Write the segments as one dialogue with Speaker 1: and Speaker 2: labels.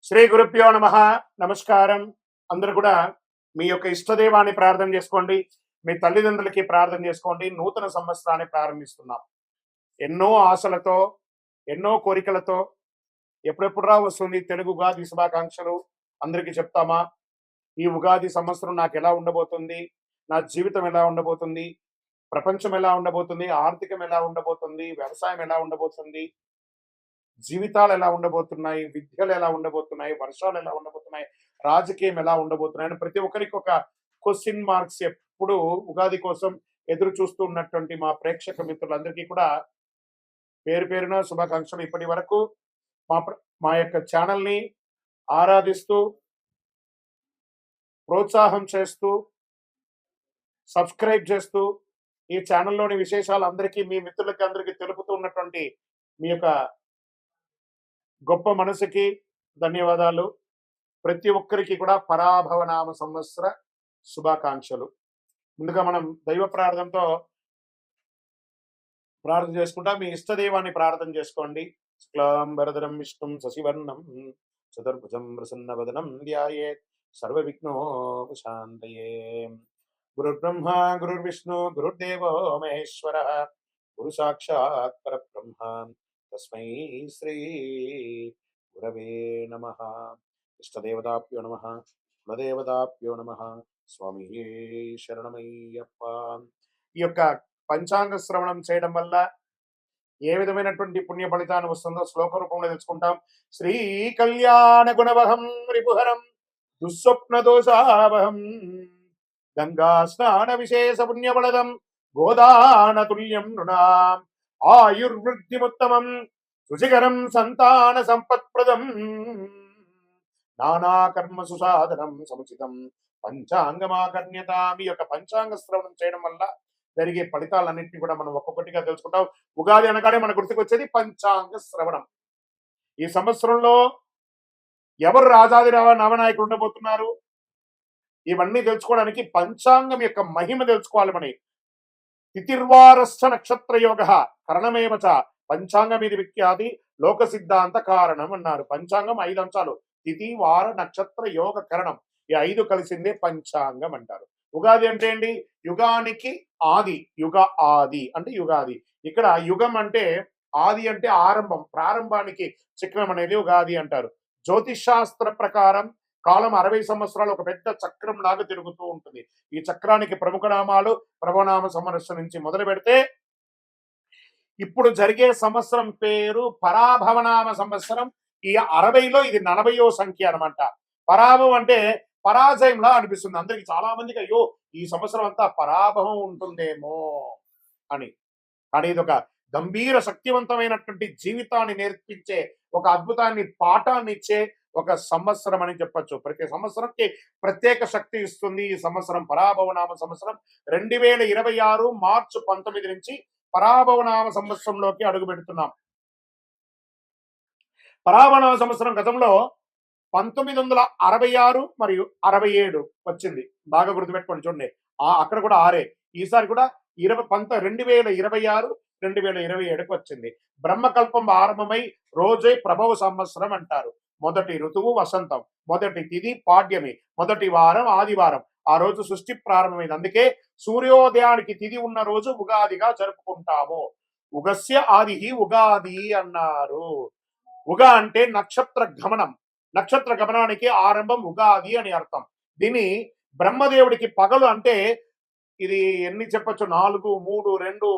Speaker 1: శ్రీ గురుభ్యో నమ. నమస్కారం. అందరూ కూడా మీ యొక్క ఇష్టదైవాన్ని ప్రార్థన చేసుకోండి. మీ తల్లిదండ్రులకి ప్రార్థన చేసుకోండి. నూతన సంవత్సరాన్ని ప్రారంభిస్తున్నాం. ఎన్నో ఆశలతో, ఎన్నో కోరికలతో ఎప్పుడెప్పుడురా వస్తుంది తెలుగు ఉగాది శుభాకాంక్షలు అందరికీ చెప్తామా? ఈ ఉగాది సంవత్సరం నాకు ఎలా ఉండబోతుంది, నా జీవితం ఎలా ఉండబోతుంది, ప్రపంచం ఎలా ఉండబోతుంది, ఆర్థికం ఎలా ఉండబోతుంది, వ్యవసాయం ఎలా ఉండబోతుంది, జీవితాలు ఎలా ఉండబోతున్నాయి, విద్యలు ఎలా ఉండబోతున్నాయి, వర్షాలు ఎలా ఉండబోతున్నాయి, రాజకీయం ఎలా ఉండబోతున్నాయి అని ప్రతి ఒక్కరికి ఒక క్వశ్చన్ మార్క్స్ ఎప్పుడు ఉగాది కోసం ఎదురు చూస్తూ ఉన్నటువంటి మా ప్రేక్షక మిత్రులందరికీ కూడా పేరు పేరున శుభాకాంక్షలు. ఇప్పటి వరకు మా యొక్క ఛానల్ని ఆరాధిస్తూ, ప్రోత్సాహం చేస్తూ, సబ్స్క్రైబ్ చేస్తూ, ఈ ఛానల్లోని విశేషాలు అందరికీ మీ మిత్రులకి అందరికీ తెలుపుతూ ఉన్నటువంటి మీ యొక్క గొప్ప మనసుకి ధన్యవాదాలు. ప్రతి ఒక్కరికి కూడా పరాభవనామ సంవత్సర శుభాకాంక్షలు. ముందుగా మనం దైవ ప్రార్థనతో ప్రార్థన చేసుకుంటా. మీ ఇష్టదైవాన్ని ప్రార్థన చేసుకోండి. శుక్లాంబరధరం విష్ణుం శశివర్ణం చతుర్భుజం ప్రసన్నవదనం ధ్యాయేత్ సర్వవిఘ్నోపశాంతయే. గురుర్బ్రహ్మ గురుర్విష్ణు గురుర్దేవో మహేశ్వర గురు సాక్షాత్ పరబ్రహ్మ తస్మై శ్రీ గురవే నమః. ఇష్టదేవతాభ్యో నమః, కులదేవతాభ్యో నమః. స్వామి శరణమయ్యప్ప. ఈ యొక్క పంచాంగ శ్రవణం చేయడం వల్ల ఏ విధమైనటువంటి పుణ్య ఫలితాన్ని వస్తుందో శ్లోక రూపంలో తెలుసుకుంటాం. శ్రీ కళ్యాణ గుణవహం రిపుహరం దుస్వప్న దోషావహం గంగా స్నాన విశేష పుణ్యబలదం గోదాన తుల్యం నృణాం ఆయుర్వృద్ధిముత్తమం రుచికరం సంతాన సంపత్ప్రదం నానా కర్మ సుసాధనం సముచితం పంచాంగమాకర్ణ్యత. మీ యొక్క పంచాంగ శ్రవణం చేయడం వల్ల జరిగే ఫలితాలన్నింటినీ కూడా మనం ఒక్కొక్కటిగా తెలుసుకుంటాం. ఉగాది అనగానే మన గుర్తుకు వచ్చేది పంచాంగ శ్రవణం. ఈ సంవత్సరంలో ఎవరు రాజాది నవనాయకులు ఉండబోతున్నారు, ఇవన్నీ తెలుసుకోవడానికి పంచాంగం యొక్క మహిమ తెలుసుకోవాలి. మన తిథిర్వారస్థ నక్షత్ర యోగ కరణమేవ చ పంచాంగం ఇది విఖ్యాతి లోక సిద్ధాంత కారణం అన్నారు. పంచాంగం 5 అంశాలు: తిథి, వార, నక్షత్ర, యోగ, కరణం. ఈ 5 కలిసిందే పంచాంగం అంటారు. ఉగాది అంటే ఏంటి? యుగానికి ఆది. యుగ ఆది అంటే యుగాది. ఇక్కడ యుగం అంటే ఆది అంటే ఆరంభం, ప్రారంభానికి చక్రం అనేది ఉగాది అంటారు. జ్యోతిష్ శాస్త్ర ప్రకారం కాలం 60 సంవత్సరాలు ఒక పెద్ద చక్రం లాగా తిరుగుతూ ఉంటుంది. ఈ చక్రానికి ప్రముఖ నామాలు ప్రభనామ సంవత్సరం నుంచి మొదలు పెడితే ఇప్పుడు జరిగే సంవత్సరం పేరు పరాభవనామ సంవత్సరం. ఈ 60లో ఇది 40వ సంఖ్య అనమాట. పరాభవం అంటే పరాజయంలా అనిపిస్తుంది అందరికి. చాలా మందికి అయ్యో ఈ సంవత్సరం అంతా పరాభవం ఉంటుందేమో అని. కానీ ఇది ఒక గంభీర శక్తివంతమైనటువంటి జీవితాన్ని నేర్పించే, ఒక అద్భుతాన్ని పాఠాన్ని ఇచ్చే ఒక సంవత్సరం అని చెప్పచ్చు. ప్రతి సంవత్సరంకి ప్రత్యేక శక్తి ఇస్తుంది. ఈ సంవత్సరం పరాభవనామ సంవత్సరం 2026 మార్చి 19 నుంచి పరాభవనామ సంవత్సరంలోకి అడుగు పెడుతున్నాం. పరాభవనామ సంవత్సరం గతంలో 1966 మరియు 67 వచ్చింది. బాగా గుర్తుపెట్టుకోండి. చూడండి, అక్కడ కూడా 6. ఈసారి కూడా 2026 2027కి వచ్చింది. బ్రహ్మకల్పం ఆరంభమై రోజే ప్రభవ సంవత్సరం అంటారు. మొదటి ఋతువు వసంతం, మొదటి తిథి పాడ్యమి, మొదటి వారం ఆదివారం. ఆ రోజు సృష్టి ప్రారంభమైంది. అందుకే సూర్యోదయానికి తిథి ఉన్న రోజు ఉగాదిగా జరుపుకుంటాము. ఉగస్య ఆది ఉగాది అన్నారు. ఉగ అంటే నక్షత్ర గమనం. నక్షత్ర గమనానికి ఆరంభం ఉగాది అని అర్థం. దీన్ని బ్రహ్మదేవుడికి పగలు అంటే ఇది ఎన్ని చెప్పచ్చు? 4, 3, 2,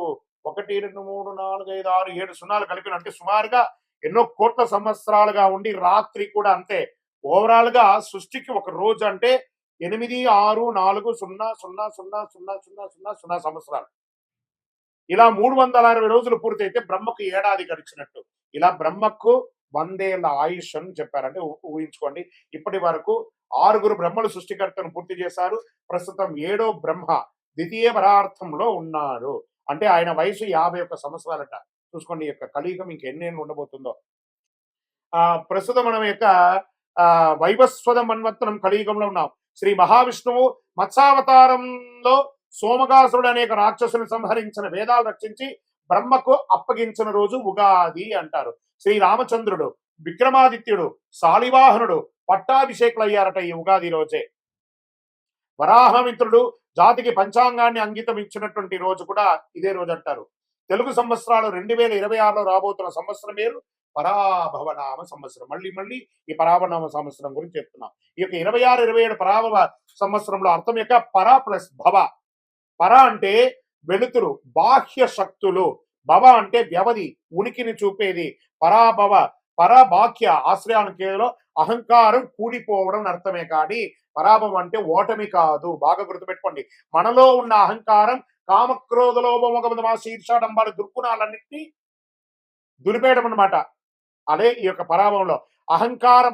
Speaker 1: 1, 2, 3, 4, 5, 6, 7 సున్నాలు కలిపిన అంటే సుమారుగా ఎన్నో కోట్ల సంవత్సరాలుగా ఉండి రాత్రి కూడా అంతే. ఓవరాల్ గా సృష్టికి ఒక రోజు అంటే 8, 6, 4, 0, 0, 0, 0, 0, 0 సంవత్సరాలు. ఇలా 360 రోజులు పూర్తయితే బ్రహ్మకు ఏడాది గడిచినట్టు. ఇలా బ్రహ్మకు 100 ఏళ్ల ఆయుష్ అని చెప్పారంటే ఊహించుకోండి. ఇప్పటి వరకు 6 బ్రహ్మలు సృష్టికర్తను పూర్తి చేశారు. ప్రస్తుతం 7వ బ్రహ్మ ద్వితీయ పరార్థంలో ఉన్నారు. అంటే ఆయన వయసు 51 సంవత్సరాలట. చూసుకోండి, యొక్క కలియుగం ఇంకెన్నేళ్ళు ఉండబోతుందో. ప్రస్తుతం మనం యొక్క వైవస్వత మన్వంతరం కలియుగంలో ఉన్నాం. శ్రీ మహావిష్ణువు మత్స్యావతారంలో సోమగాసురుడు అనేక రాక్షసుని సంహరించిన, వేదాలు రక్షించి బ్రహ్మకు అప్పగించిన రోజు ఉగాది అంటారు. శ్రీ రామచంద్రుడు విక్రమాదిత్యుడు శాలివాహనుడు పట్టాభిషేకులు అయ్యారట ఈ ఉగాది రోజే. వరాహమిత్రుడు జాతికి పంచాంగాన్ని అంకితం ఇచ్చినటువంటి రోజు కూడా ఇదే రోజు అంటారు. తెలుగు సంవత్సరాలు 2026లో రాబోతున్న సంవత్సరం పేరు పరాభవనామ సంవత్సరం. మళ్ళీ మళ్ళీ ఈ పరాభవనామ సంవత్సరం గురించి చెప్తున్నాం. ఈ యొక్క 26, 27 పరాభవ సంవత్సరంలో అర్థం యొక్క పర ప్లస్ భవ. పర అంటే వెలుతురు, బాహ్య శక్తులు. భవ అంటే వ్యవధి, ఉనికిని చూపేది. పరాభవ, పరబాహ్య ఆశ్రయానికేలో అహంకారం కూడిపోవడం అర్థమే కానీ పరాభవం అంటే ఓటమి కాదు. బాగా గుర్తుపెట్టుకోండి. మనలో ఉన్న అహంకారం, కామక్రోధ లోభమోహ శీర్షాడంబాలు దుర్గుణాలన్నింటినీ దులిపేయడం అన్నమాట. అదే ఈ యొక్క పరాభవంలో అహంకార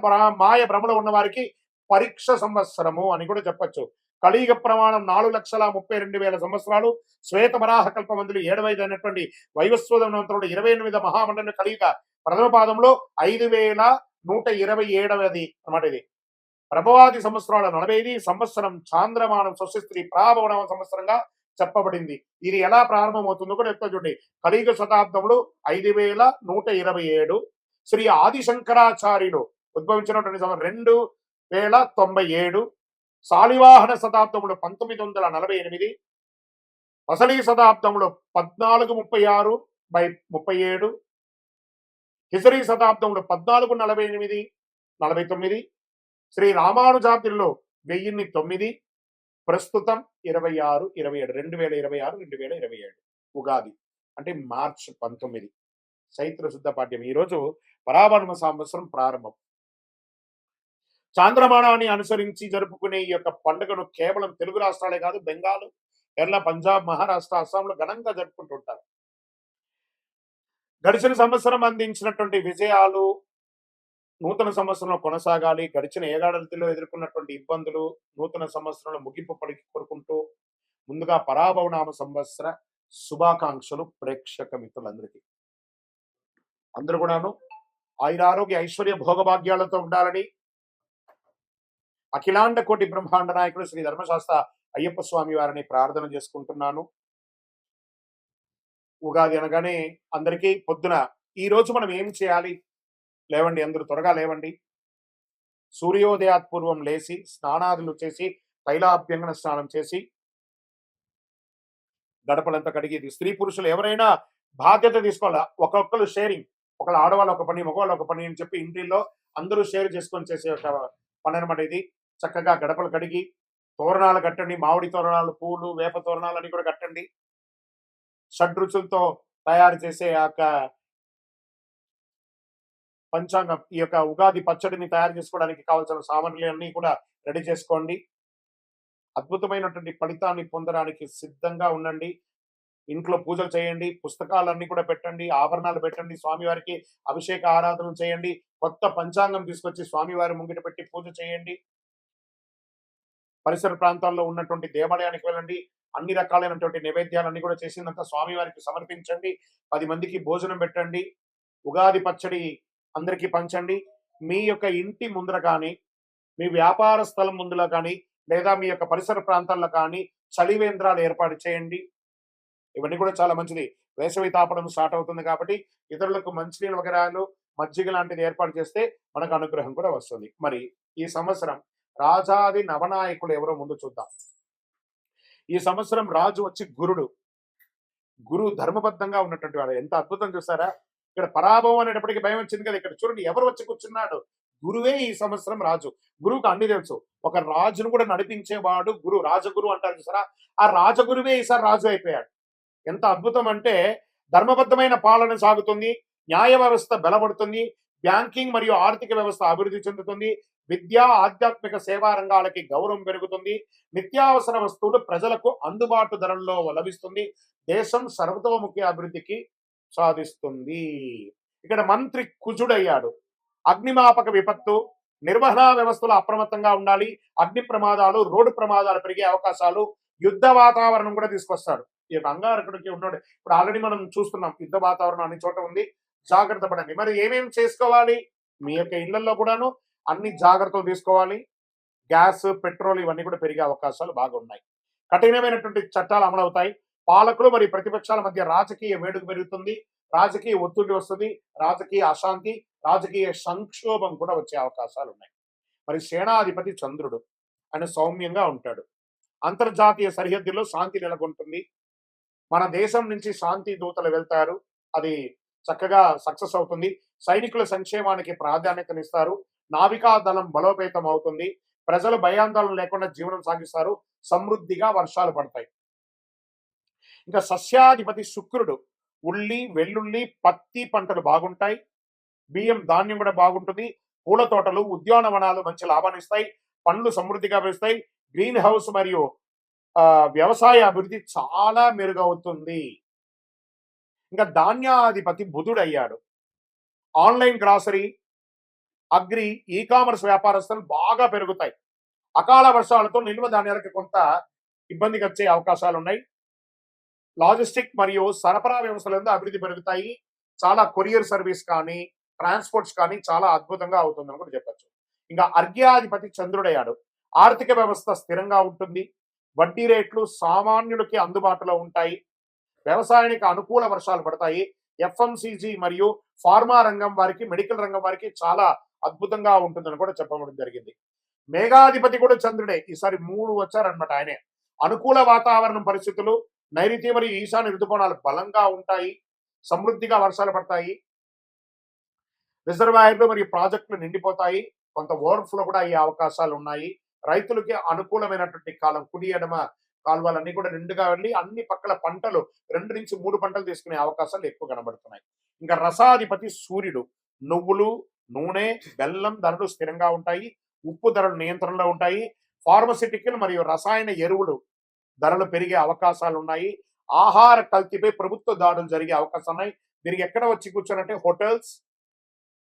Speaker 1: మాయ భ్రమలో ఉన్న వారికి పరీక్ష సంవత్సరము అని కూడా చెప్పచ్చు. కలియుగ ప్రమాణం 4,32,000 సంవత్సరాలు. శ్వేత వరాహ కల్పమందులు 7,500 అయినటువంటి వైవస్వతంతుడు 28 మహామండలి కలియుగ ప్రథమ పాదంలో 5,127ది అన్నమాట. ఇది ప్రభవాది సంవత్సరాల 45 సంవత్సరం చాంద్రమానం స్వస్తి ప్రాభవన సంవత్సరంగా చెప్పబడింది. ఇది ఎలా ప్రారంభమవుతుందో కూడా చెప్తా చూడండి. కలియుగ శతాబ్దంలో 5,127. శ్రీ ఆదిశంకరాచార్యులు ఉద్భవించినటువంటి 2,097. శాలివాహన శతాబ్దంలో 1948. అసలీ శతాబ్దంలో 1436/37. హిజరీ శతాబ్దంలో 1448, 49. శ్రీ రామానుజాబ్దిలో 1009. ప్రస్తుతం 26, 27 2026, 2027 ఉగాది అంటే మార్చి 19 చైత్ర శుద్ధ పాఠ్యం. ఈరోజు పరాభవ సంవత్సరం ప్రారంభం. చాంద్రమానాన్ని అనుసరించి జరుపుకునే ఈ యొక్క పండుగను కేవలం తెలుగు రాష్ట్రాలే కాదు, బెంగాల్, కేరళ, పంజాబ్, మహారాష్ట్ర, అస్సాంలో ఘనంగా జరుపుకుంటుంటారు. గడిచిన సంవత్సరం అందించినటువంటి విజయాలు నూతన సంవత్సరంలో కొనసాగాలి. గడిచిన ఏడాదిలో ఎదుర్కొన్నటువంటి ఇబ్బందులు నూతన సంవత్సరంలో ముగింపు పడికి కోరుకుంటూ ముందుగా పరాభవనామ సంవత్సర శుభాకాంక్షలు ప్రేక్షక మిత్రులందరికీ. అందరూ కూడాను ఆయురారోగ్య ఐశ్వర్య భోగభాగ్యాలతో ఉండాలని అఖిలాండ కోటి బ్రహ్మాండ నాయకుడు శ్రీ ధర్మశాస్త్ర అయ్యప్ప స్వామి వారిని ప్రార్థన చేసుకుంటున్నాను. ఉగాది అనగానే అందరికీ పొద్దున ఈ రోజు మనం ఏం చేయాలి? లేవండి, అందరూ త్వరగా లేవండి. సూర్యోదయాత్ పూర్వం లేచి స్నానాదులు చేసి తైలాభ్యంగన స్నానం చేసి గడపలంతా కడిగి, స్త్రీ పురుషులు ఎవరైనా బాధ్యత తీసుకోవాలా. ఒక్కొక్కరు షేరింగ్, ఒకళ్ళు ఆడవాళ్ళు ఒక పని, మగవాళ్ళు ఒక పని అని చెప్పి ఇంటిల్లో అందరూ షేర్ చేసుకొని చేసే ఒక పని అనమాట ఇది. చక్కగా గడపలు కడిగి తోరణాలు కట్టండి. మామిడి తోరణాలు, పూలు, వేప తోరణాలు అన్ని కూడా కట్టండి. షడ్రుచులతో తయారు చేసే ఆ యొక్క పంచాంగం, ఈ యొక్క ఉగాది పచ్చడిని తయారు చేసుకోవడానికి కావాల్సిన సామాగ్రిలన్నీ కూడా రెడీ చేసుకోండి. అద్భుతమైనటువంటి ఫలితాన్ని పొందడానికి సిద్ధంగా ఉండండి. ఇంట్లో పూజలు చేయండి, పుస్తకాలన్నీ కూడా పెట్టండి, ఆభరణాలు పెట్టండి, స్వామివారికి అభిషేక ఆరాధన చేయండి, కొత్త పంచాంగం తీసుకొచ్చి స్వామివారి ముంగిట పెట్టి పూజ చేయండి. పరిసర ప్రాంతాల్లో ఉన్నటువంటి దేవాలయానికి వెళ్ళండి. అన్ని రకాలైనటువంటి నైవేద్యాలన్నీ కూడా చేసినంత స్వామివారికి సమర్పించండి. 10 మందికి భోజనం పెట్టండి. ఉగాది పచ్చడి అందరికీ పంచండి. మీ యొక్క ఇంటి ముందర కానీ, మీ వ్యాపార స్థలం ముందులో కానీ, లేదా మీ యొక్క పరిసర ప్రాంతాల్లో కానీ చలివేంద్రాలు ఏర్పాటు చేయండి. ఇవన్నీ కూడా చాలా మంచిది. వేసవి తాపడం స్టార్ట్ అవుతుంది కాబట్టి ఇతరులకు మంచినీళ్ళు వగరాలు, మజ్జిగ లాంటిది ఏర్పాటు చేస్తే మనకు అనుగ్రహం కూడా వస్తుంది. మరి ఈ సంవత్సరం రాజాది నవనాయకులు ఎవరో ముందు చూద్దాం. ఈ సంవత్సరం రాజు వచ్చి గురుడు. గురువు ధర్మబద్ధంగా ఉన్నటువంటి వాడు. ఎంత అద్భుతం చూసారా? ఇక్కడ పరాభవం అనేటప్పటికీ భయం వచ్చింది కదా. ఇక్కడ చూడండి ఎవరు వచ్చి కూర్చున్నాడు. గురువే ఈ సంవత్సరం రాజు. గురువుకు అన్ని తెలుసు. ఒక రాజును కూడా నడిపించేవాడు గురువు. రాజగురు అంటారు చూసారా? ఆ రాజగురువే ఈసారి రాజు అయిపోయాడు. ఎంత అద్భుతం అంటే ధర్మబద్ధమైన పాలన సాగుతుంది, న్యాయ వ్యవస్థ బలపడుతుంది, బ్యాంకింగ్ మరియు ఆర్థిక వ్యవస్థ అభివృద్ధి చెందుతుంది, విద్యా ఆధ్యాత్మిక సేవా రంగాలకి గౌరవం పెరుగుతుంది, నిత్యావసర వస్తువులు ప్రజలకు అందుబాటు ధరల్లో లభిస్తుంది, దేశం సర్వతోముఖి అభివృద్ధికి సాధిస్తుంది. ఇక్కడ మంత్రి కుజుడయ్యాడు. అగ్నిమాపక విపత్తు, నిర్వహణ వ్యవస్థలో అప్రమత్తంగా ఉండాలి. అగ్ని ప్రమాదాలు, రోడ్డు ప్రమాదాలు పెరిగే అవకాశాలు, యుద్ధ వాతావరణం కూడా తీసుకొస్తాడు. ఈ యొక్క అంగారకుడికి ఉన్నాడు. ఇప్పుడు ఆల్రెడీ మనం చూస్తున్నాం యుద్ధ వాతావరణం అన్ని చోట ఉంది. జాగ్రత్త పడండి. మరి ఏమేమి చేసుకోవాలి? మీ యొక్క ఇళ్లలో కూడాను అన్ని జాగ్రత్తలు తీసుకోవాలి. గ్యాస్, పెట్రోల్ ఇవన్నీ కూడా పెరిగే అవకాశాలు బాగున్నాయి. కఠినమైనటువంటి చట్టాలు అమలవుతాయి. పాలకులు మరియు ప్రతిపక్షాల మధ్య రాజకీయ వేడుక పెరుగుతుంది. రాజకీయ ఒత్తిడి వస్తుంది, రాజకీయ అశాంతి, రాజకీయ సంక్షోభం కూడా వచ్చే అవకాశాలు ఉన్నాయి. మరి సేనాధిపతి చంద్రుడు ఆయన సౌమ్యంగా ఉంటాడు. అంతర్జాతీయ సరిహద్దుల్లో శాంతి నెలకొంటుంది. మన దేశం నుంచి శాంతి దూతలు వెళ్తారు. అది చక్కగా సక్సెస్ అవుతుంది. సైనికుల సంక్షేమానికి ప్రాధాన్యతనిస్తారు. నావికా దళం బలోపేతం అవుతుంది. ప్రజలు భయాందోళన లేకుండా జీవనం సాగిస్తారు. సమృద్ధిగా వర్షాలు పడతాయి. ఇంకా సస్యాధిపతి శుక్రుడు ఉల్లి, వెల్లుల్లి, పత్తి పంటలు బాగుంటాయి. బియ్యం, ధాన్యం కూడా బాగుంటుంది. పూల తోటలు, ఉద్యానవనాలు మంచి లాభాన్నిస్తాయి. పండ్లు సమృద్ధిగా వేస్తాయి. గ్రీన్ హౌస్ మరియు వ్యవసాయ అభివృద్ధి చాలా మెరుగవుతుంది. ఇంకా ధాన్యాధిపతి బుధుడయ్యాడు. Online grocery, agri, e commerce వ్యాపారస్తులు బాగా పెరుగుతాయి. అకాల వర్షాలతో నిల్వ ధాన్యాలకు కొంత ఇబ్బందికి వచ్చే అవకాశాలు ఉన్నాయి. లాజిస్టిక్ మరియు సరఫరా వ్యవస్థలందు అభివృద్ధి పెరుగుతాయి. చాలా కొరియర్ సర్వీస్ కానీ, ట్రాన్స్పోర్ట్స్ కానీ చాలా అద్భుతంగా అవుతుందని కూడా చెప్పొచ్చు. ఇంకా అర్ఘ్యాధిపతి చంద్రుడయ్యాడు. ఆర్థిక వ్యవస్థ స్థిరంగా ఉంటుంది. వడ్డీ రేట్లు సామాన్యులకి అందుబాటులో ఉంటాయి. వ్యవసాయానికి అనుకూల వర్షాలు పడతాయి. ఎఫ్ఎంసీజీ మరియు ఫార్మా రంగం వారికి, మెడికల్ రంగం వారికి చాలా అద్భుతంగా ఉంటుందని కూడా చెప్పడం జరిగింది. మేఘాధిపతి కూడా చంద్రుడే. ఈసారి 3 వచ్చారనమాట ఆయనే. అనుకూల వాతావరణం పరిస్థితులు, నైరుతి మరియు ఈశాన్య ఋతుపవనాలు బలంగా ఉంటాయి. సమృద్ధిగా వర్షాలు పడతాయి. రిజర్వాయర్లు మరియు ప్రాజెక్టులు నిండిపోతాయి. కొంత ఓవర్ఫ్లో కూడా అయ్యే అవకాశాలు ఉన్నాయి. రైతులకి అనుకూలమైనటువంటి కాలం. కుడి ఎడమ కాలువలన్నీ కూడా నిండుగా వెళ్ళి అన్ని పక్కల పంటలు 2 నుంచి 3 పంటలు తీసుకునే అవకాశాలు ఎక్కువ కనబడుతున్నాయి. ఇంకా రసాధిపతి సూర్యుడు. నువ్వులు, నూనె, బెల్లం ధరలు స్థిరంగా ఉంటాయి. ఉప్పు ధరలు నియంత్రణలో ఉంటాయి. ఫార్మసిటికల్ మరియు రసాయన ఎరువులు ధరలు పెరిగే అవకాశాలు ఉన్నాయి. ఆహార కల్తీపై ప్రభుత్వ దాడులు జరిగే అవకాశాలు ఉన్నాయి. మీరు ఎక్కడ వచ్చి కూర్చోనంటే హోటల్స్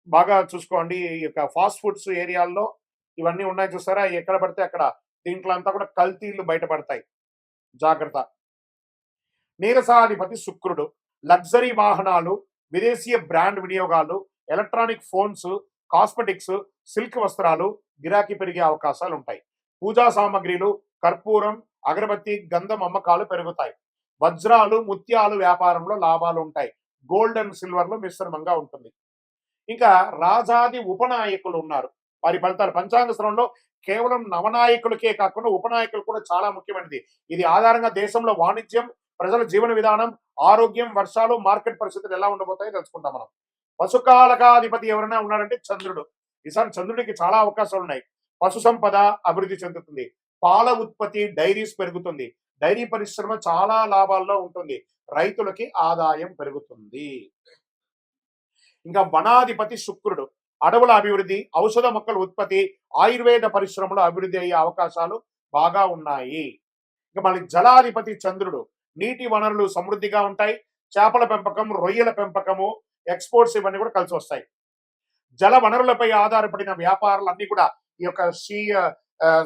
Speaker 1: బాగా చూసుకోండి. ఈ యొక్క ఫాస్ట్ ఫుడ్స్ ఏరియాల్లో ఇవన్నీ ఉన్నాయి చూసారా, ఎక్కడ పడితే అక్కడ దీంట్లో అంతా కూడా కల్తీలు బయటపడతాయి. జాగ్రత్త. నీరసాధిపతి శుక్రుడు. లగ్జరీ వాహనాలు, విదేశీయ బ్రాండ్ వినియోగాలు, ఎలక్ట్రానిక్ ఫోన్స్, కాస్మెటిక్స్, సిల్క్ వస్త్రాలు గిరాకీ పెరిగే అవకాశాలు ఉంటాయి. పూజా సామాగ్రిలు, కర్పూరం, అగరబత్తి, గంధం అమ్మకాలు పెరుగుతాయి. వజ్రాలు, ముత్యాలు వ్యాపారంలో లాభాలు ఉంటాయి. గోల్డ్ అండ్ సిల్వర్ లో మిశ్రమంగా ఉంటుంది. ఇంకా రాజాది ఉపనాయకులు ఉన్నారు. వారి ఫలితాలు పంచాంగ శ్రవణంలో కేవలం నవనాయకులకే కాకుండా ఉపనాయకులు కూడా చాలా ముఖ్యమైనది. ఇది ఆధారంగా దేశంలో వాణిజ్యం, ప్రజల జీవన విధానం, ఆరోగ్యం, వర్షాలు, మార్కెట్ పరిస్థితులు ఎలా ఉండబోతాయో తెలుసుకుంటాం మనం. పశుకాలకాధిపతి ఎవరైనా ఉన్నారంటే చంద్రుడు. ఈసారి చంద్రుడికి చాలా అవకాశాలు ఉన్నాయి. పశు సంపద అభివృద్ధి చెందుతుంది. పాల ఉత్పత్తి, డైరీస్ పెరుగుతుంది. డైరీ పరిశ్రమ చాలా లాభాల్లో ఉంటుంది. రైతులకి ఆదాయం పెరుగుతుంది. ఇంకా వనాధిపతి శుక్రుడు. అడవుల అభివృద్ధి, ఔషధ మొక్కల ఉత్పత్తి, ఆయుర్వేద పరిశ్రమలో అభివృద్ధి అయ్యే అవకాశాలు బాగా ఉన్నాయి. ఇంకా మళ్ళీ జలాధిపతి చంద్రుడు. నీటి వనరులు సమృద్ధిగా ఉంటాయి. చేపల పెంపకం, రొయ్యల పెంపకము, ఎక్స్పోర్ట్స్ ఇవన్నీ కూడా కలిసి వస్తాయి. జల వనరులపై ఆధారపడిన వ్యాపారాలన్నీ కూడా ఈ యొక్క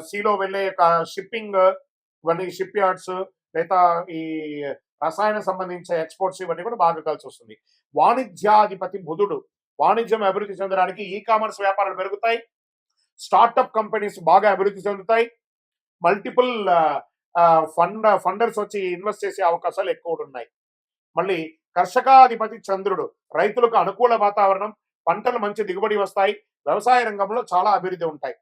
Speaker 1: సీలో వెళ్ళే యొక్క షిప్పింగ్, ఇవన్నీ షిప్ యార్డ్స్, లేదా ఈ రసాయన సంబంధించిన ఎక్స్పోర్ట్స్ ఇవన్నీ కూడా బాగా కలిసి వస్తుంది. వాణిజ్యాధిపతి బుధుడు. వాణిజ్యం అభివృద్ధి చెందడానికి ఈ కామర్స్ వ్యాపారాలు పెరుగుతాయి. స్టార్టప్ కంపెనీస్ బాగా అభివృద్ధి చెందుతాయి. మల్టిపుల్ ఫండర్స్ వచ్చి ఇన్వెస్ట్ చేసే అవకాశాలు ఎక్కువ ఉన్నాయి. మళ్ళీ కర్షకాధిపతి చంద్రుడు. రైతులకు అనుకూల వాతావరణం, పంటలు మంచి దిగుబడి వస్తాయి. వ్యవసాయ రంగంలో చాలా అభివృద్ధి ఉంటాయి.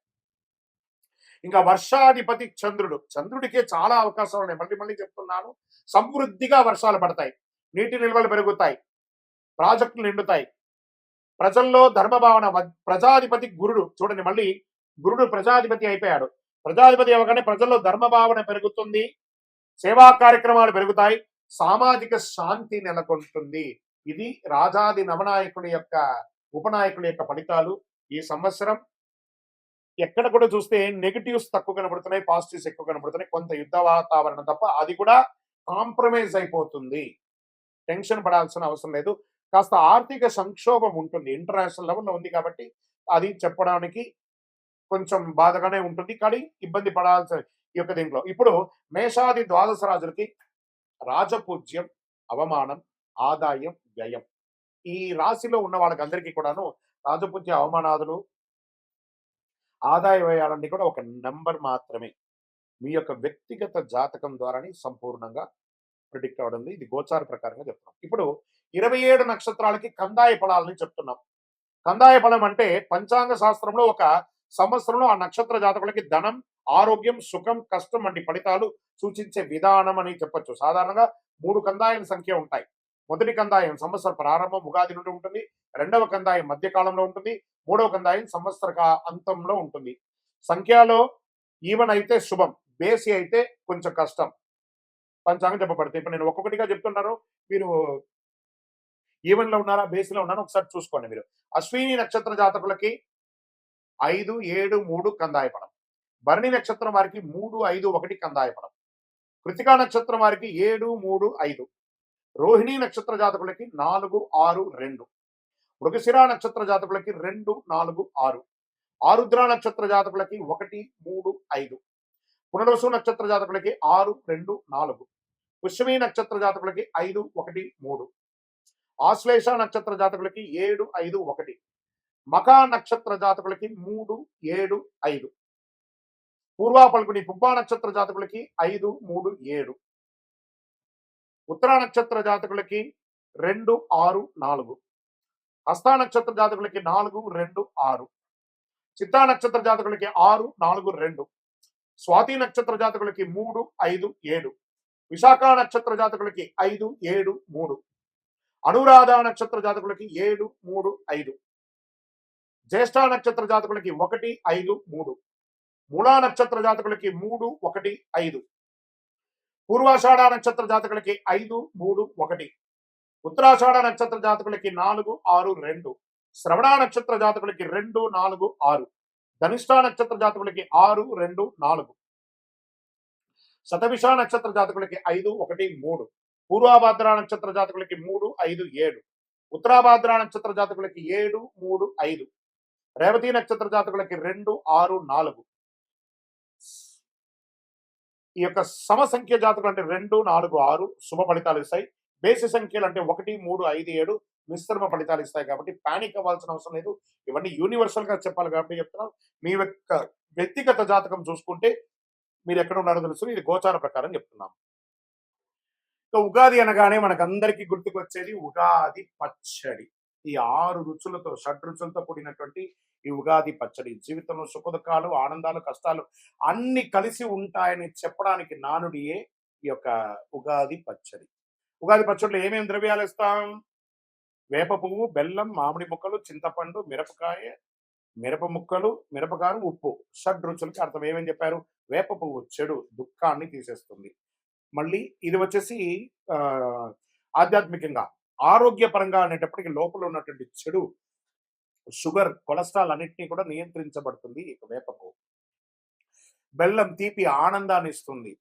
Speaker 1: ఇంకా వర్షాధిపతి చంద్రుడు. చంద్రుడికే చాలా అవకాశాలు ఉన్నాయి. మళ్ళీ మళ్ళీ చెప్తున్నాను. సమృద్ధిగా వర్షాలు పడతాయి. నీటి నిల్వలు పెరుగుతాయి. ప్రాజెక్టులు నిండుతాయి. ప్రజల్లో ధర్మభావన. ప్రజాధిపతి గురుడు. చూడండి, మళ్ళీ గురుడు ప్రజాధిపతి అయిపోయాడు. ప్రజాధిపతి అవ్వగానే ప్రజల్లో ధర్మభావన పెరుగుతుంది. సేవా కార్యక్రమాలు పెరుగుతాయి. సామాజిక శాంతి నెలకొంటుంది. ఇది రాజాది నవనాయకుడి యొక్క ఉపనాయకుడి యొక్క ఫలితాలు. ఈ సంవత్సరం ఎక్కడ కూడా చూస్తే నెగటివ్స్ తక్కువ కనబడుతున్నాయి, పాజిటివ్స్ ఎక్కువ కనబడుతున్నాయి. కొంత యుద్ధ వాతావరణం తప్ప అది కూడా కాంప్రమైజ్ అయిపోతుంది. టెన్షన్ పడాల్సిన అవసరం లేదు. కాస్త ఆర్థిక సంక్షోభం ఉంటుంది. ఇంటర్నేషనల్ లెవెల్లో ఉంది కాబట్టి అది చెప్పడానికి కొంచెం బాధగానే ఉంటుంది. కానీ ఇబ్బంది పడాల్సిన ఈ యొక్క దీంట్లో ఇప్పుడు మేషాది ద్వాదశ రాజులకి రాజపూజ్యం, అవమానం, ఆదాయం, వ్యయం. ఈ రాశిలో ఉన్న వాళ్ళకందరికీ కూడాను రాజపూజ్య, అవమానాదులు, ఆదాయ వ్యయాలన్నీ కూడా ఒక నంబర్ మాత్రమే. మీ యొక్క వ్యక్తిగత జాతకం ద్వారానే సంపూర్ణంగా ప్రిడిక్ట్ అవడం. ఇది గోచార ప్రకారంగా చెప్తున్నాం. ఇప్పుడు 27 నక్షత్రాలకి కందాయ ఫలాలని చెప్తున్నాం. కందాయ ఫలం అంటే పంచాంగ శాస్త్రంలో ఒక సంవత్సరంలో ఆ నక్షత్ర జాతకులకి ధనం, ఆరోగ్యం, సుఖం, కష్టం వంటి ఫలితాలు సూచించే విధానం అని చెప్పొచ్చు. సాధారణంగా 3 కందాయాల సంఖ్య ఉంటాయి. మొదటి కందాయం సంవత్సర ప్రారంభం ఉగాది నుండి ఉంటుంది. రెండవ కందాయం మధ్యకాలంలో ఉంటుంది. మూడవ కందాయం సంవత్సర అంతంలో ఉంటుంది. సంఖ్యలో ఈవెన్ అయితే శుభం, బేసి అయితే కొంచెం కష్టం. పంచాంగం చెప్పబడతాయి. ఇప్పుడు నేను ఒక్కొక్కటిగా చెప్తున్నాను. మీరు ఈవెన్ లో ఉన్నారా, బేసిలో ఉన్నారా ఒకసారి చూసుకోండి మీరు. అశ్విని నక్షత్ర జాతకులకి 5, 7, 3 కందాయ ఫలం. భరణి నక్షత్రం వారికి 3, 5, 1 కందాయ ఫలం. కృతికా నక్షత్రం వారికి 7, 3, 5. రోహిణి నక్షత్ర జాతకులకి 4, 6, 2. మృగశిర నక్షత్ర జాతకులకి 2, 4, 6. ఆరుద్ర నక్షత్ర జాతకులకి 1, 3, 5. పునర్వసు నక్షత్ర జాతకులకి 6, 2, 4. పుష్యమి నక్షత్ర జాతకులకి 5, 1, 3. ఆశ్లేష నక్షత్ర జాతకులకి 7, 5, 1. మకా నక్షత్ర జాతకులకి 3, 7, 5. పూర్వా పల్గుని పుబ్బా నక్షత్ర జాతకులకి 5, 3, 7. ఉత్తరా నక్షత్ర జాతకులకి 2, 6, 4. హస్తా నక్షత్ర జాతకులకి 4, 2, 6. చిత్తా నక్షత్ర జాతకులకి 6, 4, 2. స్వాతి నక్షత్ర జాతకులకి 3, 5, 7. విశాఖ నక్షత్ర జాతకులకి 5, 7, 3. అనురాధ నక్షత్ర జాతకులకి 7, 3, 5. జ్యేష్ఠ నక్షత్ర జాతకులకి 1, 5, 3. మూలా నక్షత్ర జాతకులకి 3, 1, 5. పూర్వాషాఢ నక్షత్ర జాతకులకి 5, 3, 1. ఉత్తరాషాఢ నక్షత్ర జాతకులకి 4, 6, 2. శ్రవణ నక్షత్ర జాతకులకి 2, 4, 6. ధనిష్ట నక్షత్ర జాతకులకి 6, 2, 4. శతభిష నక్షత్ర జాతకులకి 5, 1, 3. పూర్వాభాద్ర నక్షత్ర జాతకులకి 3, 5, 7. ఉత్తరాభాద్ర నక్షత్ర జాతకులకి 7, 3, 5. రేవతి నక్షత్ర జాతకులకి 2, 6, 4. ఈ యొక్క సమసంఖ్య జాతకులు అంటే 2, 4, 6 శుభ ఫలితాలు ఇస్తాయి. బేసి సంఖ్యలు అంటే 1, 3, 5, 7 మిశ్రమ ఫలితాలు ఇస్తాయి. కాబట్టి పానిక్ అవ్వాల్సిన అవసరం లేదు. ఇవన్నీ యూనివర్సల్ గా చెప్పాలి కాబట్టి చెప్తున్నాను. మీ యొక్క వ్యక్తిగత జాతకం చూసుకుంటే మీరు ఎక్కడ ఉన్నారో తెలుసు. ఇది గోచార ప్రకారం చెప్తున్నాం. ఉగాది అనగానే మనకందరికీ గుర్తుకొచ్చేది ఉగాది పచ్చడి. ఈ 6 రుచులతో, షడ్రుచులతో కూడినటువంటి ఈ ఉగాది పచ్చడి జీవితంలో సుఖదుఖాలు, ఆనందాలు, కష్టాలు అన్ని కలిసి ఉంటాయని చెప్పడానికి నానుడియే ఈ యొక్క ఉగాది పచ్చడి. ఉగాది పచ్చడిలో ఏమేమి ద్రవ్యాలు ఇస్తాం? వేప పువ్వు, బెల్లం, మామిడి ముక్కలు, చింతపండు, మిరపకాయ, మిరప ముక్కలు, మిరపకారం, ఉప్పు. షడ్రుచులకి అర్థం ఏమని చెప్పారు? వేప పువ్వు చెడు దుఃఖాన్ని తీసేస్తుంది. మళ్ళీ ఇది వచ్చేసి ఆధ్యాత్మికంగా ఆరోగ్యపరంగా అనేటప్పటికీ లోపల ఉన్నటువంటి చెడు షుగర్, కొలెస్ట్రాల్ అన్నింటినీ కూడా నియంత్రించబడుతుంది ఈ వేప పువ్వు. బెల్లం తీపి ఆనందాన్ని ఇస్తుంది.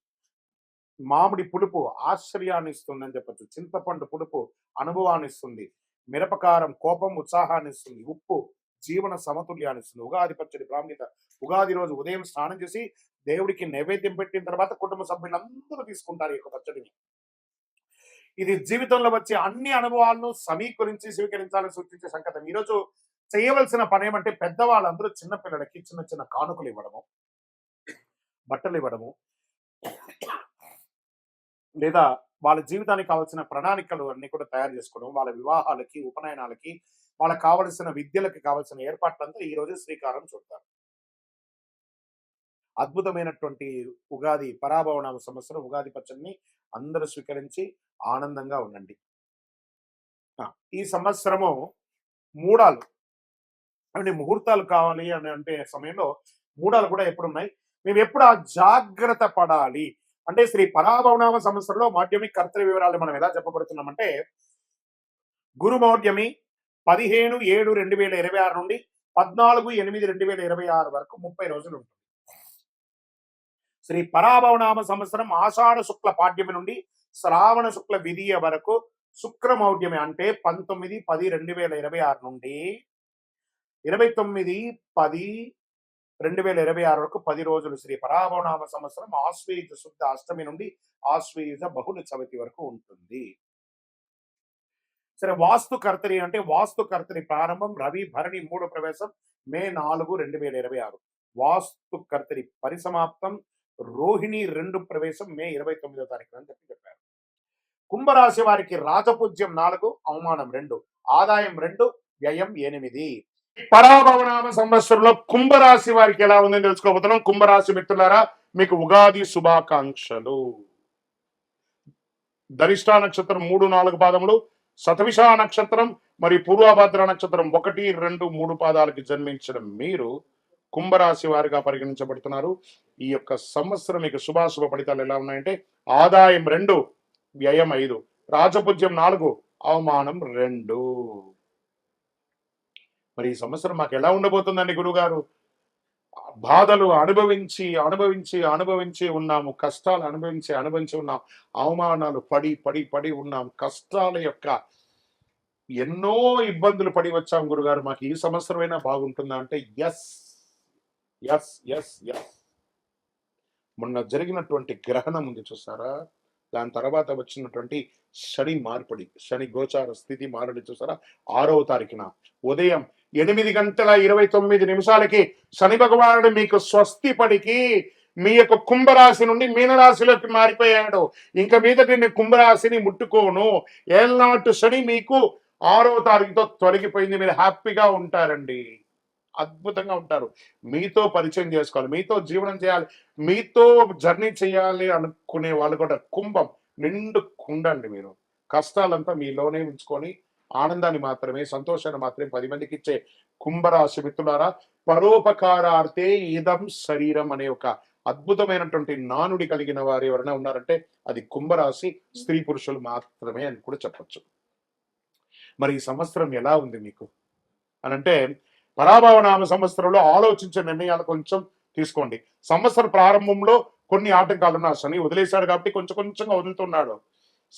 Speaker 1: మామిడి పులుపు ఆశ్చర్యాన్ని ఇస్తుంది అని చెప్పచ్చు. చింతపండు పులుపు అనుభవాన్ని ఇస్తుంది. మిరపకారం కోపం, ఉత్సాహాన్ని ఇస్తుంది. ఉప్పు జీవన సమతుల్యాన్ని ఇస్తుంది. ఉగాది పచ్చడి ప్రాముఖ్యత. ఉగాది రోజు ఉదయం స్నానం చేసి దేవుడికి నైవేద్యం పెట్టిన తర్వాత కుటుంబ సభ్యులందరూ తీసుకుంటారు ఈ యొక్క పచ్చడిని. ఇది జీవితంలో వచ్చే అన్ని అనుభవాలను సమీకరించి స్వీకరించాలని సూచించే సంకేతం. ఈరోజు చేయవలసిన పని ఏమంటే పెద్దవాళ్ళందరూ చిన్న పిల్లలకి చిన్న చిన్న కానుకలు ఇవ్వడము, బట్టలు ఇవ్వడము, లేదా వాళ్ళ జీవితానికి కావాల్సిన ప్రణాళికలు అన్ని కూడా తయారు చేసుకోవడం, వాళ్ళ వివాహాలకి, ఉపనయనాలకి, వాళ్ళకి కావలసిన విద్యలకి కావాల్సిన ఏర్పాట్లంతా ఈ రోజు శ్రీకారం చుడతారు. అద్భుతమైనటువంటి ఉగాది పరాభవనామ సంవత్సరం ఉగాది పచ్చడిని అందరూ స్వీకరించి ఆనందంగా ఉండండి. ఈ సంవత్సరము మూడాలు అంటే ముహూర్తాలు కావాలి అని అంటే సమయంలో మూడాలు కూడా ఎప్పుడున్నాయి? మేము ఎప్పుడు ఆ జాగ్రత్త పడాలి అంటే శ్రీ పరాభవనామ సంవత్సరంలో మాధ్యమి కర్తవ్య వివరాలు మనం ఎలా చెప్పబడుతున్నామంటే గురుమౌఢ్యమి 15/7/2026 నుండి 14/8/2026 వరకు 30 రోజులు ఉంటుంది. శ్రీ పరాభవనామ సంవత్సరం ఆషాఢ శుక్ల పాడ్యమి నుండి శ్రావణ శుక్ల విధియ వరకు శుక్రమౌఢ్యమి అంటే 19/10/2026 నుండి 29/10/2026 వరకు 10 రోజులు శ్రీ పరాభవనామ సంవత్సరం ఆశ్వయుజ శుద్ధ అష్టమి నుండి ఆశ్వయుజ బహుళ చవితి వరకు ఉంటుంది. సరే, వాస్తు కర్తరి అంటే వాస్తు కర్తరి ప్రారంభం రవి భరణి 3 ప్రవేశం మే 4, 2026. వాస్తు కర్తరి పరిసమాప్తం రోహిణి 2 ప్రవేశం మే 29వ తారీఖు అని చెప్పారు. కుంభరాశి వారికి రాజపూజ్యం 4, అవమానం 2, ఆదాయం 2, వ్యయం 8. పరాభవనామ సంవత్సరంలో కుంభరాశి వారికి ఎలా ఉందని తెలుసుకోబోతున్నాం. కుంభరాశి మిత్రులారా, మీకు ఉగాది శుభాకాంక్షలు. ధనిష్ఠా నక్షత్రం 3, 4 పాదములు, శతభిష నక్షత్రం మరియు పూర్వభద్ర నక్షత్రం 1, 2, 3 పాదాలకి జన్మించిన మీరు కుంభరాశి వారిగా పరిగణించబడుతున్నారు. ఈ యొక్క సంవత్సరం మీకు శుభాశుభ ఫలితాలు ఎలా ఉన్నాయంటే ఆదాయం 2, వ్యయం 5, రాజపూజ్యం 4, అవమానం 2. మరి ఈ సంవత్సరం మాకు ఎలా ఉండబోతుందండి గురుగారు? బాధలు అనుభవించి అనుభవించి అనుభవించి ఉన్నాము, కష్టాలు అనుభవించి అనుభవించి ఉన్నాం, అవమానాలు పడి పడి పడి ఉన్నాం, కష్టాల యొక్క ఎన్నో ఇబ్బందులు పడి వచ్చాం గురుగారు. మాకు ఈ సంవత్సరమైనా బాగుంటుందా అంటే ఎస్ ఎస్ ఎస్ ఎస్. మొన్న జరిగినటువంటి గ్రహణం ఉంది చూసారా, దాని తర్వాత వచ్చినటువంటి శని మార్పిడి, శని గోచార స్థితి మారడి చూసారా, 6వ తారీఖున ఉదయం 8:29 శని భగవానుడు మీకు స్వస్తి పడికి మీ యొక్క కుంభరాశి నుండి మీనరాశిలోకి మారిపోయాడు. ఇంకా మీదటి నేను కుంభరాశిని ముట్టుకోను. ఏళ్ళనాటు శని మీకు 6వ తారీఖుతో తొలగిపోయింది. మీరు హ్యాపీగా ఉంటారండి, అద్భుతంగా ఉంటారు. మీతో పరిచయం చేసుకోవాలి, మీతో జీవనం చేయాలి, మీతో జర్నీ చేయాలి అనుకునే వాళ్ళు కూడా కుంభం నిండు కుండండి. మీరు కష్టాలంతా మీలోనే ఉంచుకొని ఆనందాన్ని మాత్రమే, సంతోషాన్ని మాత్రమే 10 మందికి ఇచ్చే కుంభరాశి మిత్రులారా, పరోపకారార్థే ఇదం శరీరం అనే ఒక అద్భుతమైనటువంటి నానుడి కలిగిన వారు ఎవరైనా ఉన్నారంటే అది కుంభరాశి స్త్రీ పురుషులు మాత్రమే అని కూడా చెప్పచ్చు. మరి ఈ సంవత్సరం ఎలా ఉంది మీకు అనంటే, పరాభవనామ సంవత్సరంలో ఆలోచించే నిర్ణయాలు కొంచెం తీసుకోండి. సంవత్సర ప్రారంభంలో కొన్ని ఆటంకాలున్న శని వదిలేశాడు కాబట్టి కొంచెం కొంచెంగా వదులుతున్నాడు.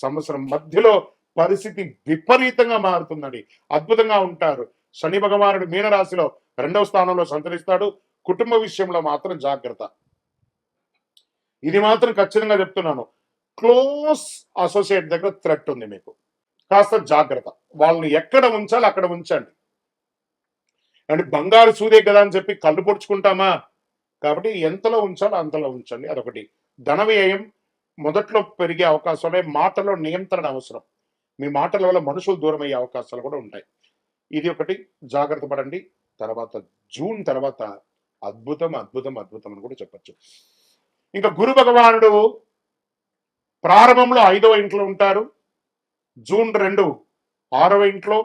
Speaker 1: సంవత్సరం మధ్యలో పరిస్థితి విపరీతంగా మారుతుందండి, అద్భుతంగా ఉంటారు. శని భగవానుడు మీనరాశిలో 2వ స్థానంలో సంచరిస్తాడు. కుటుంబ విషయంలో మాత్రం జాగ్రత్త, ఇది మాత్రం ఖచ్చితంగా చెప్తున్నాను. క్లోజ్ అసోసియేట్ దగ్గర థ్రెట్ ఉంది, మీకు కాస్త జాగ్రత్త. వాళ్ళని ఎక్కడ ఉంచాలి అక్కడ ఉంచండి. అంటే బంగారు సూదే కదా అని చెప్పి కళ్ళు పొడుచుకుంటామా? కాబట్టి ఎంతలో ఉంచాలో అంతలో ఉంచండి. అదొకటి. ధన వ్యయం మొదట్లో పెరిగే అవకాశాలు, మాటలో నియంత్రణ అవసరం. మీ మాటల వల్ల మనుషులు దూరం అయ్యే అవకాశాలు కూడా ఉంటాయి. ఇది ఒకటి, జాగ్రత్త పడండి. తర్వాత జూన్ తర్వాత అద్భుతం అద్భుతం అద్భుతం అని కూడా చెప్పచ్చు. ఇంకా గురు భగవానుడు ప్రారంభంలో 5వ ఇంట్లో ఉంటారు. జూన్ 2 6వ ఇంట్లో,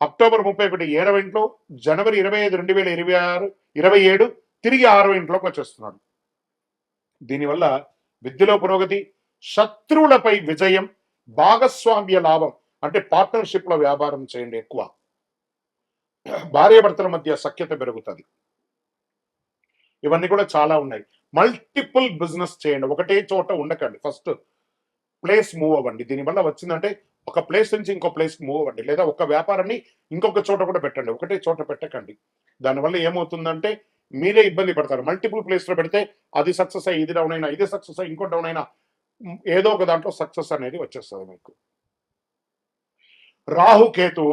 Speaker 1: అక్టోబర్ 31 7వ ఇంట్లో, జనవరి 25 2027 తిరిగి 6వ ఇంట్లోకి వచ్చేస్తున్నాడు. దీనివల్ల విద్యలో పురోగతి, శత్రువులపై విజయం, భాగస్వామ్య లాభం అంటే పార్ట్నర్షిప్ లో వ్యాపారం చేయండి ఎక్కువ. భార్యాభర్తల మధ్య సఖ్యత పెరుగుతుంది. ఇవన్నీ కూడా చాలా ఉన్నాయి. మల్టిపుల్ బిజినెస్ చేయండి, ఒకటే చోట ఉండకండి. ఫస్ట్ ప్లేస్ మూవ్ అవ్వండి. దీనివల్ల వచ్చిందంటే ఒక ప్లేస్ నుంచి ఇంకో ప్లేస్ మూవ్ అవ్వండి, లేదా ఒక వ్యాపారాన్ని ఇంకొక చోట కూడా పెట్టండి, ఒకటే చోట పెట్టకండి. దానివల్ల ఏమవుతుందంటే మీరే ఇబ్బంది పడతారు. మల్టిపుల్ ప్లేస్ లో పెడితే అది సక్సెస్ అయ్యి ఇది డౌన్ అయినా, ఇది సక్సెస్ అయ్యి ఇంకో డౌన్ అయినా, ఏదో ఒక దాంట్లో సక్సెస్ అనేది వచ్చేస్తుంది మీకు. రాహు కేతు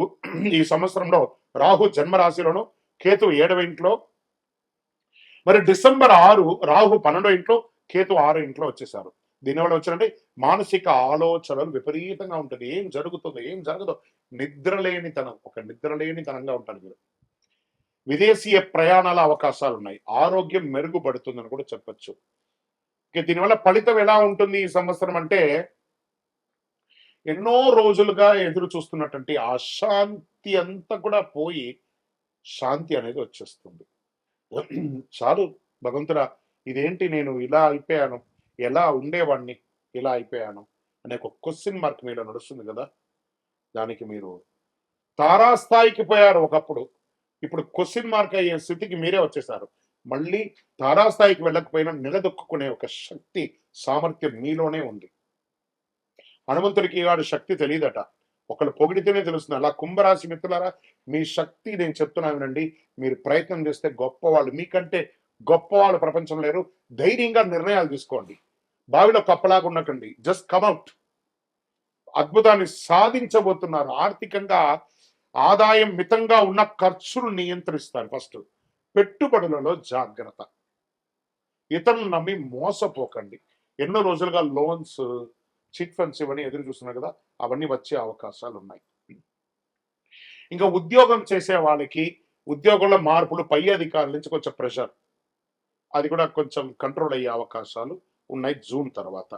Speaker 1: ఈ సంవత్సరంలో, రాహు జన్మరాశిలోను, కేతు 7వ ఇంట్లో. మరి డిసెంబర్ 6 రాహు 12వ ఇంట్లో, కేతు 6వ ఇంట్లో వచ్చేసారు. దీనివల్ల వచ్చినంటే మానసిక ఆలోచనలు విపరీతంగా ఉంటుంది. ఏం జరుగుతుందో ఏం జరగదో నిద్రలేనితనం, ఒక నిద్రలేనితనంగా ఉంటారు మీరు. విదేశీయ ప్రయాణాల అవకాశాలు ఉన్నాయి. ఆరోగ్యం మెరుగుపడుతుందని కూడా చెప్పచ్చు. దీనివల్ల ఫలితం ఎలా ఉంటుంది ఈ సంవత్సరం అంటే, ఎన్నో రోజులుగా ఎదురు చూస్తున్నటువంటి అశాంతి అంతా కూడా పోయి శాంతి అనేది వచ్చేస్తుంది. చాలు భగవంతుడా, ఇదేంటి నేను ఇలా అయిపోయాను, ఎలా ఉండేవాడిని ఇలా అయిపోయాను అనే ఒక క్వశ్చన్ మార్క్ మీలో నడుస్తుంది కదా. దానికి మీరు తారాస్థాయికి పోయారు ఒకప్పుడు, ఇప్పుడు క్వశ్చన్ మార్క్ అయ్యే స్థితికి మీరే వచ్చేసారు. మళ్ళీ తారాస్థాయికి వెళ్ళకపోయినా నిలదొక్కునే ఒక శక్తి, సామర్థ్యం మీలోనే ఉంది. హనుమంతుడికి వాడి శక్తి తెలియదట, ఒకళ్ళు పొగిడితేనే తెలుస్తుంది. అలా కుంభరాశి మిత్రులారా, మీ శక్తి నేను చెప్తున్నానండి. మీరు ప్రయత్నం చేస్తే గొప్పవాళ్ళు, మీకంటే గొప్పవాళ్ళు ప్రపంచం లేరు. ధైర్యంగా నిర్ణయాలు తీసుకోండి. బావిలో కప్పలాగా ఉండకండి, జస్ట్ కమ్అట్. అద్భుతాన్ని సాధించబోతున్నారు. ఆర్థికంగా ఆదాయం మితంగా ఉన్న ఖర్చులు నియంత్రిస్తారు. ఫస్ట్ పెట్టుబడులలో జాగ్రత్త. ఇతరులను నమ్మి మోసపోకండి. ఎన్నో రోజులుగా లోన్స్, చిట్ ఫండ్స్ ఇవన్నీ ఎదురు చూస్తున్నారు కదా, అవన్నీ వచ్చే అవకాశాలు ఉన్నాయి. ఇంకా ఉద్యోగం చేసే వాళ్ళకి ఉద్యోగంలో మార్పులు, పై అధికారుల నుంచి కొంచెం ప్రెషర్, అది కూడా కొంచెం కంట్రోల్ అయ్యే అవకాశాలు ఉన్నాయి జూన్ తర్వాత.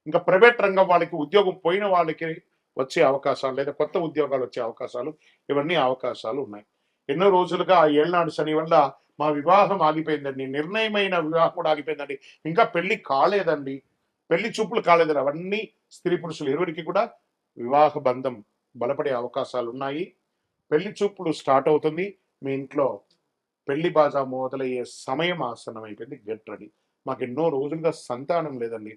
Speaker 1: ఇంకా ప్రైవేట్ రంగం వాళ్ళకి, ఉద్యోగం పోయిన వాళ్ళకి వచ్చే అవకాశాలు, లేదా కొత్త ఉద్యోగాలు వచ్చే అవకాశాలు, ఇవన్నీ అవకాశాలు ఉన్నాయి. ఎన్నో రోజులుగా ఆ ఏళ్నాడు శని వల్ల మా వివాహం ఆగిపోయిందండి, నిర్ణయమైన వివాహం కూడా ఆగిపోయిందండి, ఇంకా పెళ్లి కాలేదండి, పెళ్లి చూపులు కాలేదండి, అవన్నీ స్త్రీ పురుషులు ఇరువురికి కూడా వివాహ బంధం బలపడే అవకాశాలు ఉన్నాయి. పెళ్లి చూపులు స్టార్ట్ అవుతుంది. మీ ఇంట్లో పెళ్లి బాజా మొదలయ్యే సమయం ఆసనం అయిపోయింది. Get ready. మాకు ఎన్నో రోజులుగా సంతానం లేదండి,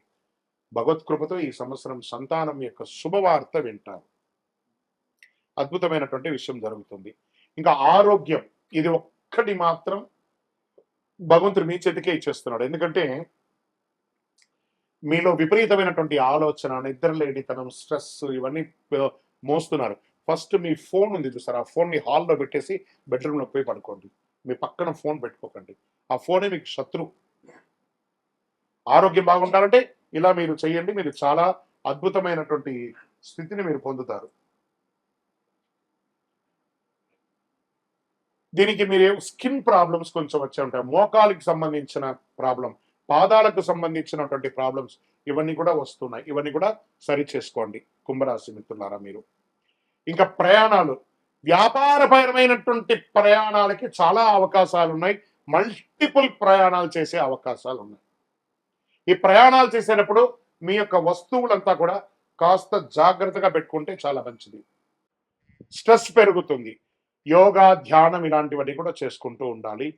Speaker 1: భగవత్కృపతో ఈ సంవత్సరం సంతానం యొక్క శుభవార్త వింటారు. అద్భుతమైనటువంటి విషయం జరుగుతుంది. ఇంకా ఆరోగ్యం, ఇది ఒక్కటి మాత్రం భగవంతుడు మీ చేతికే ఇచ్చేస్తున్నాడు. ఎందుకంటే మీలో విపరీతమైనటువంటి ఆలోచన, నిద్రలేనితనం, స్ట్రెస్, ఇవన్నీ మోస్తున్నారు. ఫస్ట్ మీ ఫోన్ ఉంది చూసారా, ఆ ఫోన్ని హాల్లో పెట్టేసి బెడ్రూమ్లో పోయి పడుకోండి. మీ పక్కన ఫోన్ పెట్టుకోకండి, ఆ ఫోనే మీకు శత్రువు. ఆరోగ్యం బాగుండాలంటే ఇలా మీరు చేయండి, మీరు చాలా అద్భుతమైనటువంటి స్థితిని మీరు పొందుతారు. దీనికి మీరు స్కిన్ ప్రాబ్లమ్స్ కొంచెం వచ్చే ఉంటాయి, మోకాలికి సంబంధించిన ప్రాబ్లం, పాదాలకు సంబంధించినటువంటి ప్రాబ్లమ్స్, ఇవన్నీ కూడా వస్తున్నాయి. ఇవన్నీ కూడా సరి చేసుకోండి కుంభరాశి మిత్రులారా మీరు. ఇంకా ప్రయాణాలు, వ్యాపారపరమైనటువంటి ప్రయాణాలకి చాలా అవకాశాలు ఉన్నాయి. మల్టిపుల్ ప్రయాణాలు చేసే అవకాశాలు ఉన్నాయి. ఈ ప్రయాణాలు చేసేటప్పుడు మీ యొక్క వస్తువులంతా కూడా కాస్త జాగ్రత్తగా పెట్టుకుంటే చాలా మంచిది. స్ట్రెస్ పెరుగుతుంది. యోగా, ధ్యానం ఇలాంటివన్నీ కూడా చేసుకుంటూ ఉండాలి.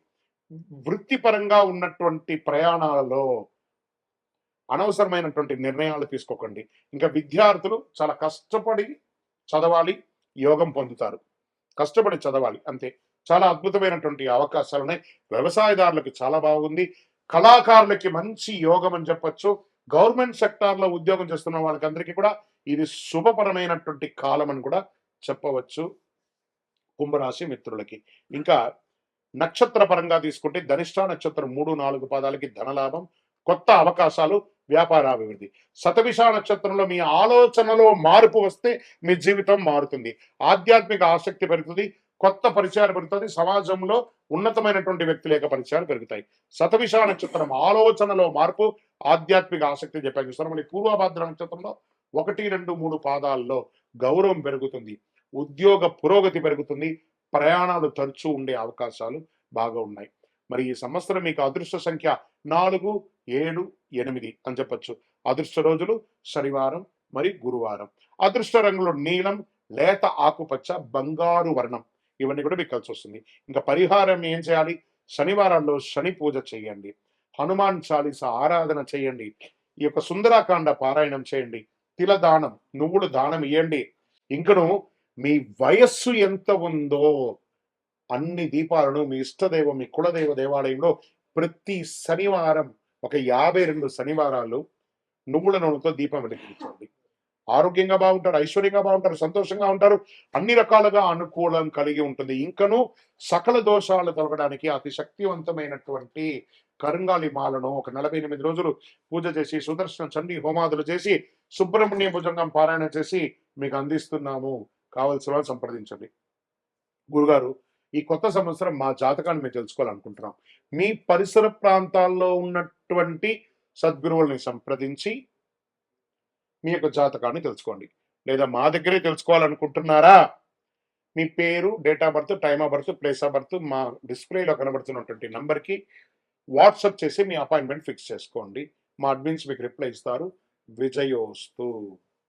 Speaker 1: వృత్తిపరంగా ఉన్నటువంటి ప్రయాణాలలో అనవసరమైనటువంటి నిర్ణయాలు తీసుకోకండి. ఇంకా విద్యార్థులు చాలా కష్టపడి చదవాలి, యోగం పొందుతారు. కష్టపడి చదవాలి అంతే. చాలా అద్భుతమైనటువంటి అవకాశాలు ఉన్నాయి. వ్యవసాయదారులకు చాలా బాగుంది. కళాకారులకి మంచి యోగం అని చెప్పొచ్చు. గవర్నమెంట్ సెక్టార్లో ఉద్యోగం చేస్తున్న వాళ్ళకి అందరికీ కూడా ఇది శుభపరమైనటువంటి కాలం అని కూడా చెప్పవచ్చు కుంభరాశి మిత్రులకి. ఇంకా నక్షత్ర పరంగా తీసుకుంటే ధనిష్ట నక్షత్రం 3-4 పాదాలకి ధనలాభం, కొత్త అవకాశాలు, వ్యాపారాభివృద్ధి. శతభిష నక్షత్రంలో మీ ఆలోచనలో మార్పు వస్తే మీ జీవితం మారుతుంది. ఆధ్యాత్మిక ఆసక్తి పెరుగుతుంది, కొత్త పరిచయాలు పెరుగుతుంది, సమాజంలో ఉన్నతమైనటువంటి వ్యక్తుల యొక్క పరిచయాలు పెరుగుతాయి. శతభిష నక్షత్రం ఆలోచనలో మార్పు, ఆధ్యాత్మిక ఆసక్తి చెప్పాను చూస్తాను. మళ్ళీ పూర్వభాద్ర నక్షత్రంలో 1, 2, 3 పాదాల్లో గౌరవం పెరుగుతుంది, ఉద్యోగ పురోగతి పెరుగుతుంది, ప్రయాణాలు తరచూ ఉండే అవకాశాలు బాగా ఉన్నాయి. మరి ఈ సంవత్సరం మీకు అదృష్ట సంఖ్య 4, 7, 8 అని చెప్పొచ్చు. అదృష్ట రోజులు శనివారం మరియు గురువారం. అదృష్ట రంగులు నీలం, లేత ఆకుపచ్చ, బంగారు వర్ణం, ఇవన్నీ కూడా మీకు కలిసి వస్తుంది. ఇంకా పరిహారం ఏం చేయాలి? శనివారాల్లో శని పూజ చేయండి, హనుమాన్ చాలీసా ఆరాధన చేయండి, ఈ యొక్క సుందరాకాండ పారాయణం చేయండి, తిల దానం, నువ్వులు దానం ఇవ్వండి. ఇంకను మీ వయస్సు ఎంత ఉందో అన్ని దీపాలను మీ ఇష్టదైవం, మీ కులదైవ దేవాలయంలో ప్రతి శనివారం ఒక 52 శనివారాలు నువ్వుల నూనెతో దీపం వెలిగించండి. ఆరోగ్యంగా బాగుంటారు, ఐశ్వర్యంగా బాగుంటారు, సంతోషంగా ఉంటారు, అన్ని రకాలుగా అనుకూలం కలిగి ఉంటుంది. ఇంకను సకల దోషాలు తొలగడానికి అతి శక్తివంతమైనటువంటి కరుంగాలి మాలను ఒక 48 రోజులు పూజ చేసి, సుదర్శన చండీ హోమాదులు చేసి, సుబ్రహ్మణ్య భుజంగం పారాయణ చేసి మీకు అందిస్తున్నాము. కావలసిన వాళ్ళు సంప్రదించండి. గురుగారు, ఈ కొత్త సంవత్సరం మా జాతకాన్ని మేము తెలుసుకోవాలనుకుంటున్నాం. మీ పరిసర ప్రాంతాల్లో ఉన్నటువంటి సద్గురువుల్ని సంప్రదించి మీ యొక్క జాతకాన్ని తెలుసుకోండి. లేదా మా దగ్గరే తెలుసుకోవాలనుకుంటున్నారా? మీ పేరు, date of birth, time of birth, place of birth మా డిస్ప్లేలో కనబడుతున్నటువంటి నంబర్కి వాట్సాప్ చేసి మీ అపాయింట్మెంట్ ఫిక్స్ చేసుకోండి. మా అడ్మిన్స్ మీకు రిప్లై ఇస్తారు. విజయోస్తు.